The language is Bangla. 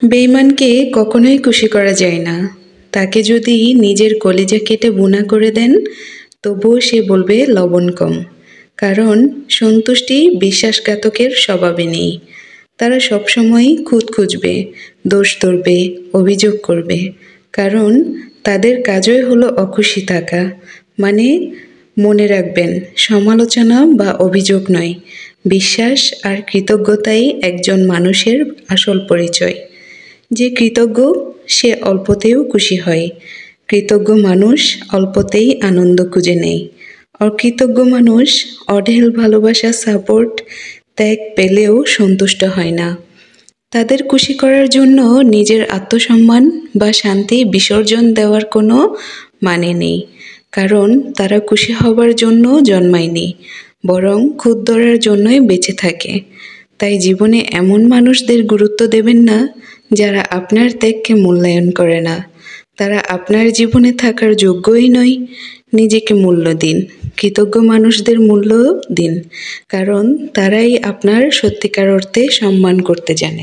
বেঈমানকে কখনোই খুশি করা যায় না। তাকে যদি নিজের কলিজা কেটে বুনা করে দেন, তবুও সে বলবে লবণ কম। কারণ সন্তুষ্টি বিশ্বাসঘাতকের স্বভাবে নেই। তারা সবসময়ই খুঁত খুঁজবে, দোষ ধরবে, অভিযোগ করবে। কারণ তাদের কাজই হলো অখুশি থাকা। মানে, মনে রাখবেন, সমালোচনা বা অভিযোগ নয়, বিশ্বাস আর কৃতজ্ঞতাই একজন মানুষের আসল পরিচয়। যে কৃতজ্ঞ সে অল্পতেও খুশি হয়। কৃতজ্ঞ মানুষ অল্পতেই আনন্দ খুঁজে নেয়। অকৃতজ্ঞ মানুষ অঢেল ভালোবাসা, সাপোর্ট, ত্যাগ পেলেও সন্তুষ্ট হয় না। তাদের খুশি করার জন্য নিজের আত্মসম্মান বা শান্তি বিসর্জন দেওয়ার কোনো মানে নেই। কারণ তারা খুশি হবার জন্য জন্মায়নি, বরং খুঁত ধরার জন্যই বেঁচে থাকে। তাই জীবনে এমন মানুষদের গুরুত্ব দেবেন না যারা আপনার ত্যাগকে মূল্যায়ন করে না। তারা আপনার জীবনে থাকার যোগ্যই নয়। নিজেকে মূল্য দিন, কৃতজ্ঞ মানুষদের মূল্য দিন, কারণ তারাই আপনার সত্যিকার অর্থে সম্মান করতে জানে।